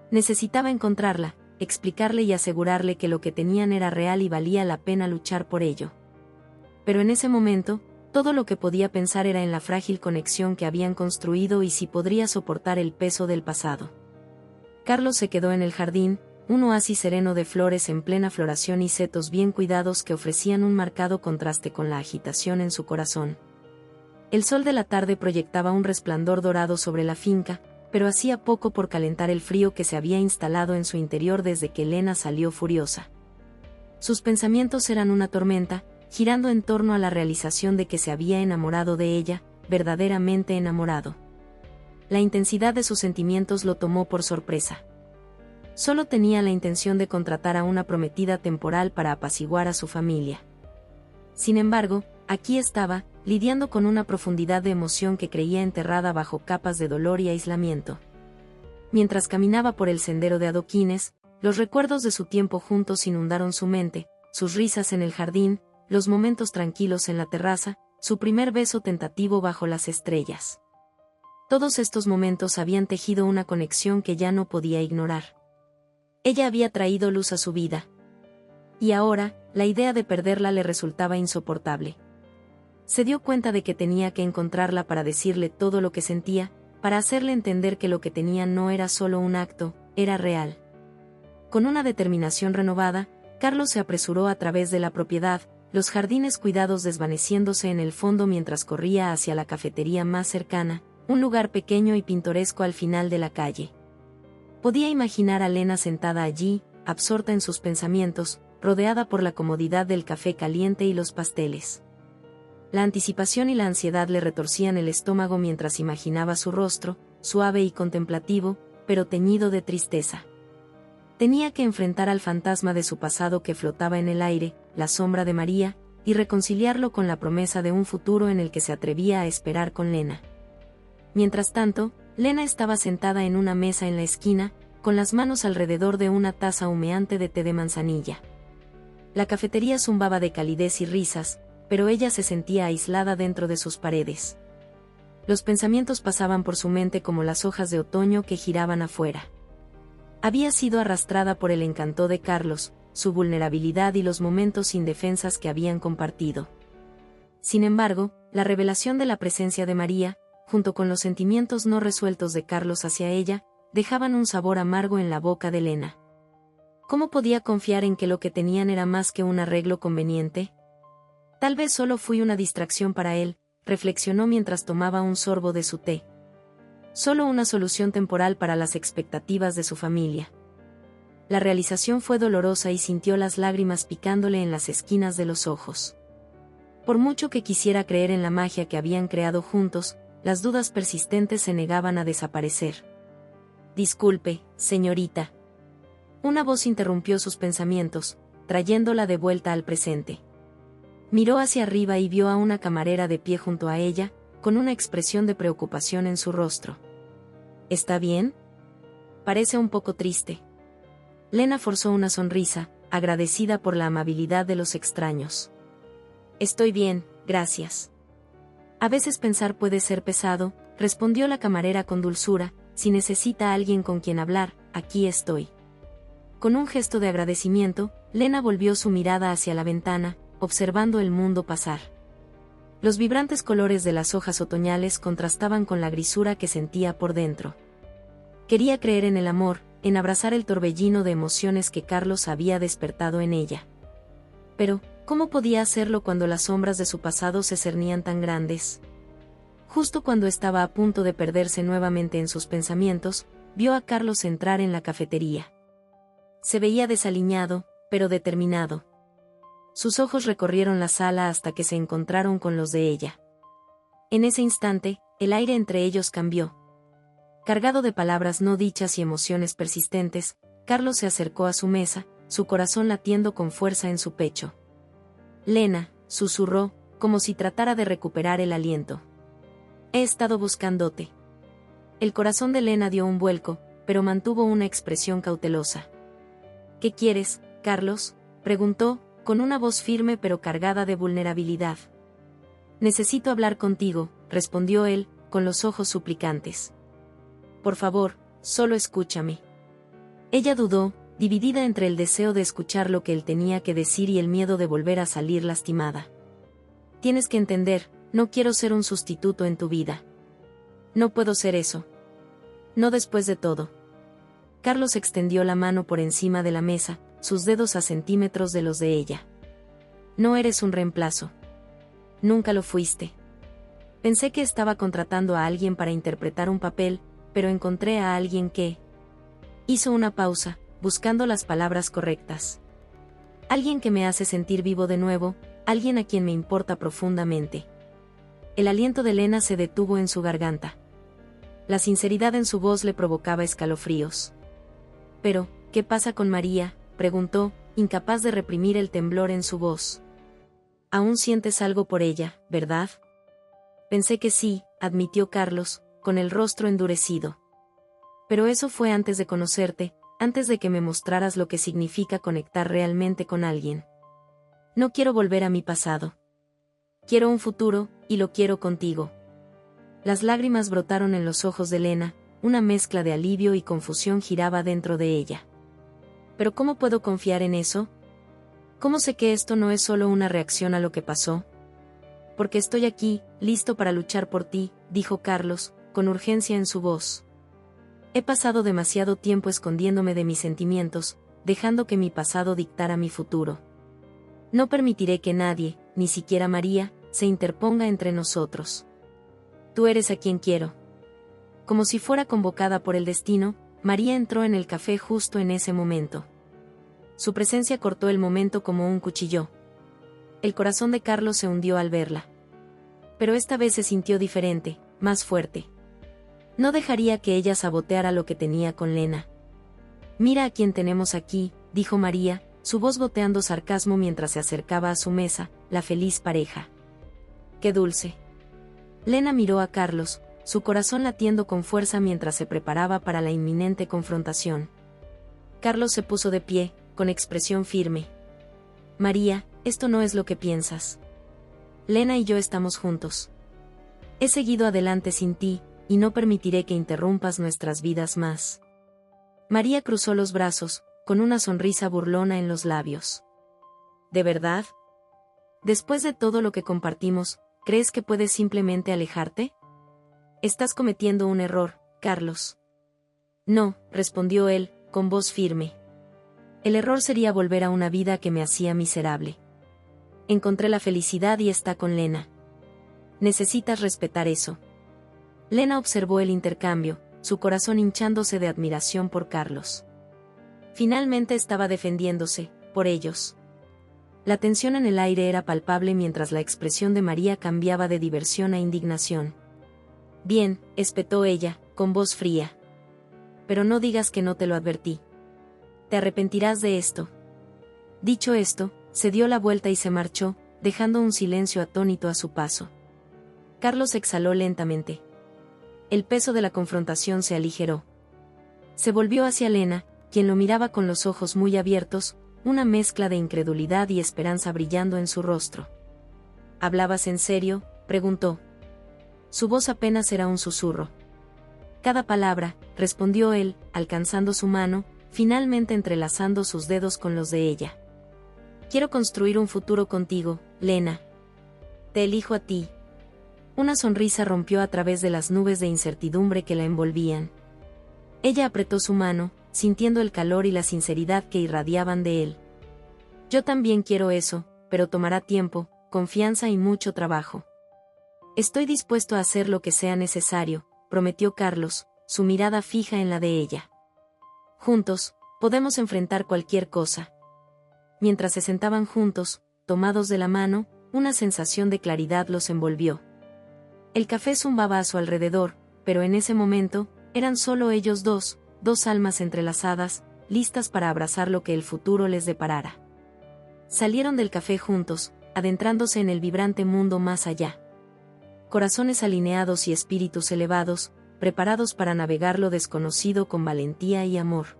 Speaker 1: Necesitaba encontrarla, explicarle y asegurarle que lo que tenían era real y valía la pena luchar por ello. Pero en ese momento, todo lo que podía pensar era en la frágil conexión que habían construido y si podría soportar el peso del pasado. Carlos se quedó en el jardín, un oasis sereno de flores en plena floración y setos bien cuidados que ofrecían un marcado contraste con la agitación en su corazón. El sol de la tarde proyectaba un resplandor dorado sobre la finca, pero hacía poco por calentar el frío que se había instalado en su interior desde que Lena salió furiosa. Sus pensamientos eran una tormenta, girando en torno a la realización de que se había enamorado de ella, verdaderamente enamorado. La intensidad de sus sentimientos lo tomó por sorpresa. Solo tenía la intención de contratar a una prometida temporal para apaciguar a su familia. Sin embargo, aquí estaba, lidiando con una profundidad de emoción que creía enterrada bajo capas de dolor y aislamiento. Mientras caminaba por el sendero de adoquines, los recuerdos de su tiempo juntos inundaron su mente, sus risas en el jardín, los momentos tranquilos en la terraza, su primer beso tentativo bajo las estrellas. Todos estos momentos habían tejido una conexión que ya no podía ignorar. Ella había traído luz a su vida. Y ahora, la idea de perderla le resultaba insoportable. Se dio cuenta de que tenía que encontrarla para decirle todo lo que sentía, para hacerle entender que lo que tenía no era solo un acto, era real. Con una determinación renovada, Carlos se apresuró a través de la propiedad, los jardines cuidados desvaneciéndose en el fondo mientras corría hacia la cafetería más cercana, un lugar pequeño y pintoresco al final de la calle. Podía imaginar a Lena sentada allí, absorta en sus pensamientos, rodeada por la comodidad del café caliente y los pasteles. La anticipación y la ansiedad le retorcían el estómago mientras imaginaba su rostro, suave y contemplativo, pero teñido de tristeza. Tenía que enfrentar al fantasma de su pasado que flotaba en el aire, la sombra de María, y reconciliarlo con la promesa de un futuro en el que se atrevía a esperar con Lena. Mientras tanto, Lena estaba sentada en una mesa en la esquina, con las manos alrededor de una taza humeante de té de manzanilla. La cafetería zumbaba de calidez y risas, pero ella se sentía aislada dentro de sus paredes. Los pensamientos pasaban por su mente como las hojas de otoño que giraban afuera. Había sido arrastrada por el encanto de Carlos, su vulnerabilidad y los momentos indefensas que habían compartido. Sin embargo, la revelación de la presencia de María, junto con los sentimientos no resueltos de Carlos hacia ella, dejaban un sabor amargo en la boca de Lena. ¿Cómo podía confiar en que lo que tenían era más que un arreglo conveniente? Tal vez solo fui una distracción para él, reflexionó mientras tomaba un sorbo de su té. Solo una solución temporal para las expectativas de su familia. La realización fue dolorosa y sintió las lágrimas picándole en las esquinas de los ojos. Por mucho que quisiera creer en la magia que habían creado juntos, las dudas persistentes se negaban a desaparecer. Disculpe, señorita. Una voz interrumpió sus pensamientos, trayéndola de vuelta al presente. Miró hacia arriba y vio a una camarera de pie junto a ella, con una expresión de preocupación en su rostro. ¿Está bien? Parece un poco triste. Lena forzó una sonrisa, agradecida por la amabilidad de los extraños. Estoy bien, gracias. A veces pensar puede ser pesado, respondió la camarera con dulzura, si necesita a alguien con quien hablar, aquí estoy. Con un gesto de agradecimiento, Lena volvió su mirada hacia la ventana, observando el mundo pasar. Los vibrantes colores de las hojas otoñales contrastaban con la grisura que sentía por dentro. Quería creer en el amor, en abrazar el torbellino de emociones que Carlos había despertado en ella. Pero, ¿Cómo podía hacerlo cuando las sombras de su pasado se cernían tan grandes? Justo cuando estaba a punto de perderse nuevamente en sus pensamientos, vio a Carlos entrar en la cafetería. Se veía desaliñado, pero determinado. Sus ojos recorrieron la sala hasta que se encontraron con los de ella. En ese instante, el aire entre ellos cambió. Cargado de palabras no dichas y emociones persistentes, Carlos se acercó a su mesa, su corazón latiendo con fuerza en su pecho. «Lena», susurró, como si tratara de recuperar el aliento. «He estado buscándote». El corazón de Lena dio un vuelco, pero mantuvo una expresión cautelosa. «¿Qué quieres, Carlos?», preguntó, con una voz firme pero cargada de vulnerabilidad. «Necesito hablar contigo», respondió él, con los ojos suplicantes. «Por favor, solo escúchame». Ella dudó, dividida entre el deseo de escuchar lo que él tenía que decir y el miedo de volver a salir lastimada. «Tienes que entender, no quiero ser un sustituto en tu vida. No puedo ser eso. No después de todo». Carlos extendió la mano por encima de la mesa, sus dedos a centímetros de los de ella. «No eres un reemplazo. Nunca lo fuiste. Pensé que estaba contratando a alguien para interpretar un papel, pero encontré a alguien que...». Hizo una pausa, buscando las palabras correctas. «Alguien que me hace sentir vivo de nuevo, alguien a quien me importa profundamente». El aliento de Lena se detuvo en su garganta. La sinceridad en su voz le provocaba escalofríos. «Pero, ¿qué pasa con María?», preguntó, incapaz de reprimir el temblor en su voz. «Aún sientes algo por ella, ¿verdad?». «Pensé que sí», admitió Carlos, con el rostro endurecido. «Pero eso fue antes de conocerte, antes de que me mostraras lo que significa conectar realmente con alguien. No quiero volver a mi pasado. Quiero un futuro, y lo quiero contigo». Las lágrimas brotaron en los ojos de Lena, una mezcla de alivio y confusión giraba dentro de ella. «¿Pero cómo puedo confiar en eso? ¿Cómo sé que esto no es solo una reacción a lo que pasó?». «Porque estoy aquí, listo para luchar por ti», dijo Carlos, con urgencia en su voz. «He pasado demasiado tiempo escondiéndome de mis sentimientos, dejando que mi pasado dictara mi futuro. No permitiré que nadie, ni siquiera María, se interponga entre nosotros. Tú eres a quien quiero». Como si fuera convocada por el destino, María entró en el café justo en ese momento. Su presencia cortó el momento como un cuchillo. El corazón de Carlos se hundió al verla. Pero esta vez se sintió diferente, más fuerte. No dejaría que ella saboteara lo que tenía con Lena. «Mira a quien tenemos aquí», dijo María, su voz goteando sarcasmo mientras se acercaba a su mesa, la feliz pareja. «Qué dulce». Lena miró a Carlos, su corazón latiendo con fuerza mientras se preparaba para la inminente confrontación. Carlos se puso de pie, con expresión firme. «María, esto no es lo que piensas. Lena y yo estamos juntos. He seguido adelante sin ti, y no permitiré que interrumpas nuestras vidas más». María cruzó los brazos, con una sonrisa burlona en los labios. «¿De verdad? Después de todo lo que compartimos, ¿crees que puedes simplemente alejarte? Estás cometiendo un error, Carlos». «No», respondió él, con voz firme. «El error sería volver a una vida que me hacía miserable. Encontré la felicidad y está con Lena. Necesitas respetar eso». Lena observó el intercambio, su corazón hinchándose de admiración por Carlos. Finalmente estaba defendiéndose, por ellos. La tensión en el aire era palpable mientras la expresión de María cambiaba de diversión a indignación. «Bien», espetó ella, con voz fría. «Pero no digas que no te lo advertí. Te arrepentirás de esto». Dicho esto, se dio la vuelta y se marchó, dejando un silencio atónito a su paso. Carlos exhaló lentamente. El peso de la confrontación se aligeró. Se volvió hacia Lena, quien lo miraba con los ojos muy abiertos, una mezcla de incredulidad y esperanza brillando en su rostro. «¿Hablabas en serio?», preguntó. Su voz apenas era un susurro. «Cada palabra», respondió él, alcanzando su mano, finalmente entrelazando sus dedos con los de ella. «Quiero construir un futuro contigo, Lena. Te elijo a ti». Una sonrisa rompió a través de las nubes de incertidumbre que la envolvían. Ella apretó su mano, sintiendo el calor y la sinceridad que irradiaban de él. «Yo también quiero eso», pero tomará tiempo, confianza y mucho trabajo. Estoy dispuesto a hacer lo que sea necesario, prometió Carlos, su mirada fija en la de ella. Juntos, podemos enfrentar cualquier cosa. Mientras se sentaban juntos, tomados de la mano, una sensación de claridad los envolvió. El café zumbaba a su alrededor, pero en ese momento, eran solo ellos dos almas entrelazadas, listas para abrazar lo que el futuro les deparara. Salieron del café juntos, adentrándose en el vibrante mundo más allá. Corazones alineados y espíritus elevados, preparados para navegar lo desconocido con valentía y amor.